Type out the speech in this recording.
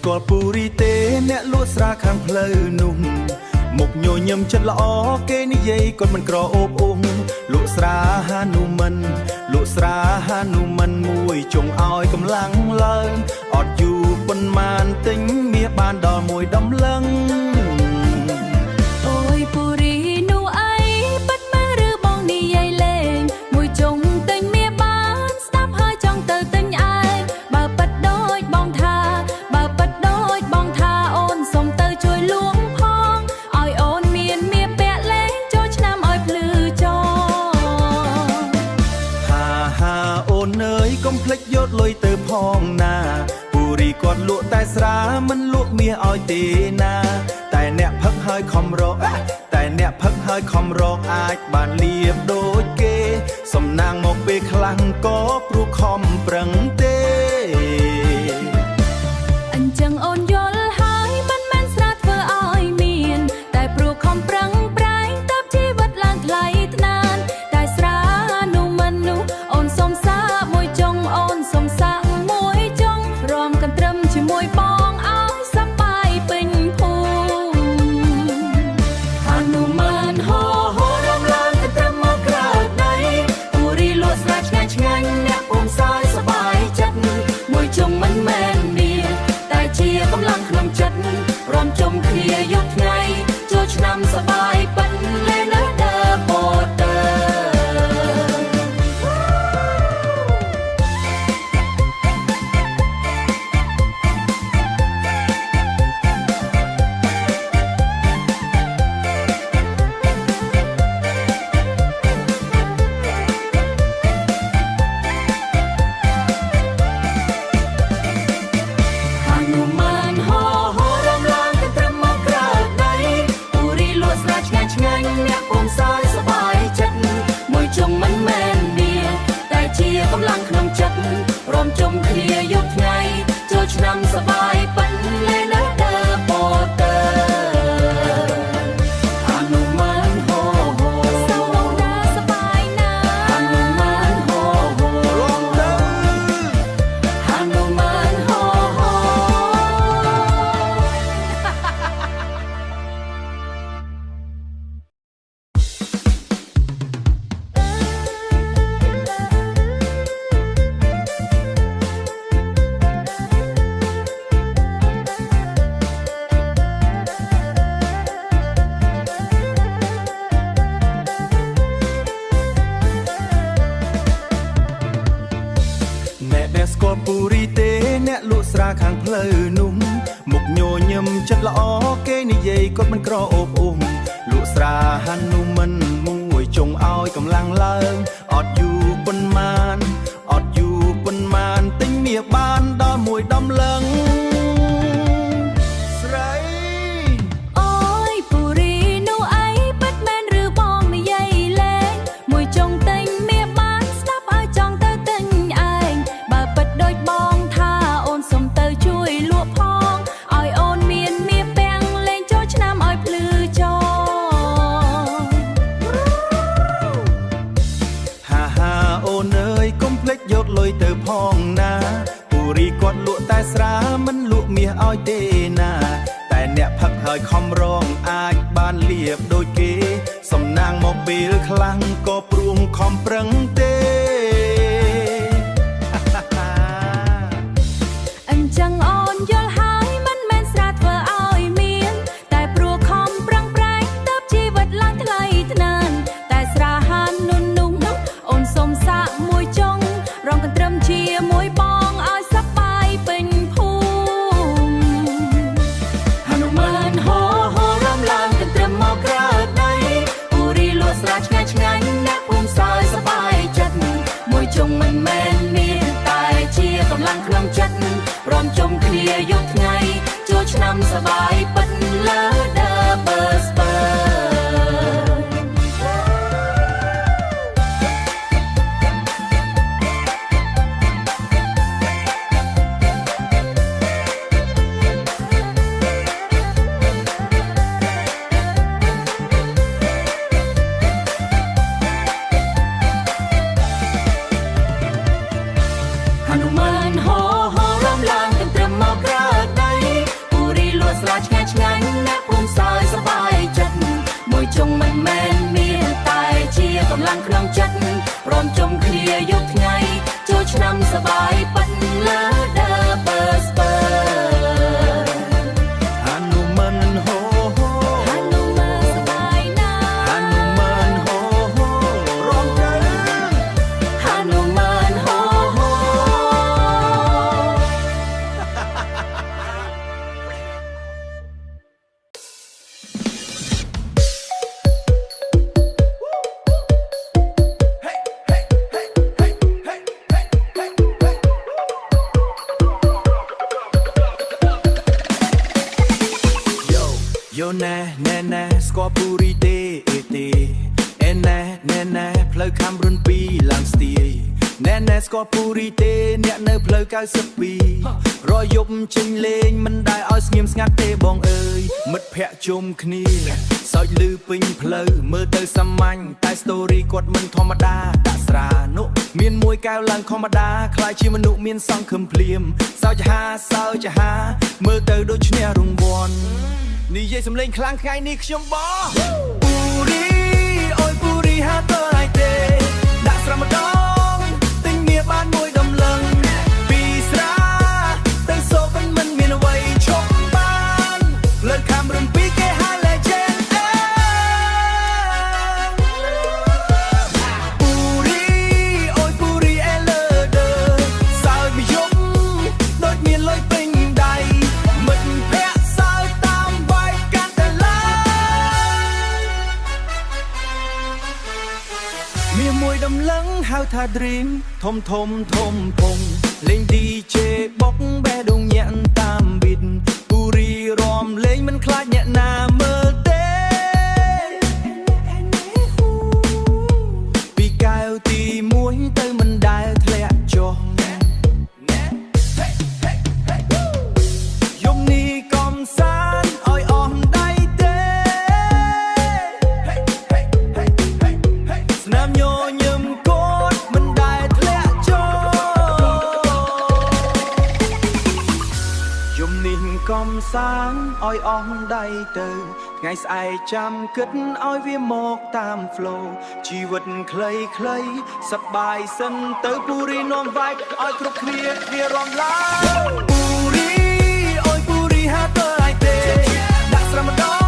ស្គាល់ពូរីទេអ្នកលក់ស្រាខាងផ្លូវនោះមុខញញឹមចិត្តល្អគេនិយាយគាត់មិនក្រអូបអូសលក់ស្រាហានុមិនលក់ស្រាហានុមិនមួយចុងឲ្យកម្លាំងឡើងអត់យូរប៉ុន្មានទិញមាសបានដល់មួយដំឡឹងអូយពូរីនោះអីប៉ិតមើលឬបងនិយាយលេងមួយចុងទិញមាសបានស្ដាប់ហើយចង់ទៅទិញឯងបើប៉ិតដូចបងថាបើប៉ិតដូចបងថាអូនសុំទៅជួយលួងផងឲ្យអូនមានមាសពាក់លេងចូលឆ្នាំឲ្យភ្លឺចោហាអូនអើយកុំភ្លេចយកលុយទៅផងណាពូរីគាត់លក់តែស្រាមិនលក់មាសឲ្យទេណាតែអ្នកផឹកហើយខំរកតែអ្នកផឹកហើយខំរកអាចបានលៀបដូចគេសំណាងមកពេលខ្លាំងក៏ព្រោះខំប្រឹងទេអញ្ចឹងអូនយល់ហើយមិនមែនស្រាធ្វើឲ្យមានតែព្រោះខំប្រឹងប្រែងតើបជីវិតឡើងថ្លៃថ្លានតែស្រានោះមិននោះអូនសុំសាមួយចុងអូនសុំសាមួយចុងរំកន្ទ្រឹមជាមួយបងឲ្យសប្បាយពេញភូមិហនុមានហោហោរំឡើងកន្ទ្រឹមមកក្រៅដៃពូរីលក់ស្រាឆ្ងាញ់ឆ្ងាញ់អ្នកពុំសាយសប្បាយចិត្តមួយចុងមិនមែនមានតែជាកម្លាំងក្នុងចិត្តរំជុំគ្នាយប់ថ្ងៃចូលឆ្នាំសប្បាយប៉ិនលេនៅដើបូតើហនុមានហោហោរំឡើងកន្ទ្រឹមមកក្រៅដៃពូរីលក់ស្រាឆ្ងាញ់ឆ្ងាញ់អ្នកពុំសាយសប្បាយចិត្តមួយចុងមិនមែនមានតែជាកម្លាំងក្នុងចិត្តរំជុំគ្នាយប់ថ្ងៃចូលឆ្នាំសប្បាយប៉ិនលេនៅដើបូតើហនុមានហោហោសូមបងដើសប្បាយណាហនុមានហោហោរំទៅ ហនុមានហោហោអ្នកស្គាល់ពូរីទេអ្នកលក់ស្រាខាងផ្លូវនោះមុខញញឹមចិត្តល្អគេនិយាយគាត់មិនក្រអូបអូសលក់ស្រាហានុមិនមួយចុងឲ្យកម្លាំងឡើងអត់យូរប៉ុន្មានអត់យូរប៉ុន្មានទិញមាសបានដល់មួយដំឡឹងស្រីអូយពូរីនោះអីប៉ិតមែនឬបងនិយាយលេងមួយចុងទិញមាសបានស្ដាប់ឲ្យចង់ទៅទិញឯងបើប៉ិតដូចបងថាអូនសុំទៅជួយលក់ផងឲ្យអូនមានមាសពាំងលេងចូលឆ្នាំឲ្យភ្លឺចោហាអូនអើយកុំភ្លេចយកលុយទៅផងណាពូរីគាត់លក់តែស្រាមិនលក់មាសឲ្យទេណាតែអ្នកផឹកហើយខំរងអាចបានលៀបដូចគេសំណាងមកពេលខ្លាំងក៏ព្រួងខំប្រឹងទេ អញ្ចឹងអូនយល់ហើយមិនមែនស្រាធ្វើឲ្យមានតែព្រោះខំប្រឹងប្រែងតើបជីវិតឡើងថ្លៃថ្លានតែស្រាហាននោះអូនសុំសាកមួយចុងរងកន្ទ្រឹមជាមួយបងឲ្យសប្បាយពេញភូមិហនុមានហោហោរំឡើងកន្ទ្រឹមមកក្រៅដៃពូរីលក់ស្រាឆ្ងាញ់ឆ្ងាញ់អ្នកភូមិសាយសប្បាយចិត្តមួយចុងមិនមែនមានតែជាកម្លាំងក្នុងចិត្តរំជុំគ្នាយប់ថ្ងៃចូលឆ្នាំសប្បាយប៉ិនលើដើបើស្បើហនុមានហោហោរំឡើងកន្ទ្រឹមមកក្រៅដៃ Yo nè nè nè ស្គាល់ពូរីទេអេទេអេណែណែណែផ្លូវខំរុនពីឡើងស្ទាយណែណែស្គាល់ពូរីទេអ្នកនៅផ្លូវ92រយយប់ចេញលេងមិនដែលឲ្យស្ងៀមស្ងាត់ទេបងអើយមិត្តភ័ក្ដិជុំគ្នាសើចលឺពេញផ្លូវមើលទៅសាមញ្ញតែ story គាត់មិនធម្មតាដាក់ស្រានោះមានមួយកែវឡើងធម្មតាខ្លាចជាមនុស្សមានសង្ឃឹមភ្លាមសើចចាហាមើលទៅដូចឈ្នះរង្វាន់និយាយសំឡេងខ្លាំងថ្ងៃនេះខ្ញុំបោះពូរីអូយពូរីហាតើឲ្យទេដាក់ស្រាម្ដងទិញមាបានមួយដំឡឹងពីស្រាទៅសូបមិនមានអ្វីឈប់បានលើខំរំពីគេហៅ legend ពូរីអូយពូរីអេលើដឺសើចមួយយប់ដូចមានលុយពេញដៃមិត្តភ័ក្ដិសើចតាមវាយកាន់តែឡើងមានមួយដំឡឹងហៅថា dream ធំលេង DJ បុកបេះដូងញាក់តាម beat ពូរីរំលេងមិនខ្លាចអ្នកណាមើលទេពីកែវទី1ទៅមិនដែលធ្លាក់ចុះយំនេះកំសាន្តឲ្យអស់ដៃទេស្នាមញញឹមកូនមិនដែលធ្លាក់ចុះយំនេះកំសាន្តឲ្យអស់ដៃទៅថ្ងៃស្អែកចាំគិតឲ្យវាមកតាម flow ជីវិតខ្លីៗសប្បាយសិនទៅពូរីនាំ vibe ឲ្យគ្រប់គ្នារំឡើងពូរីអូយពូរីហាតើឲ្យទេដាក់ស្រាម្ដង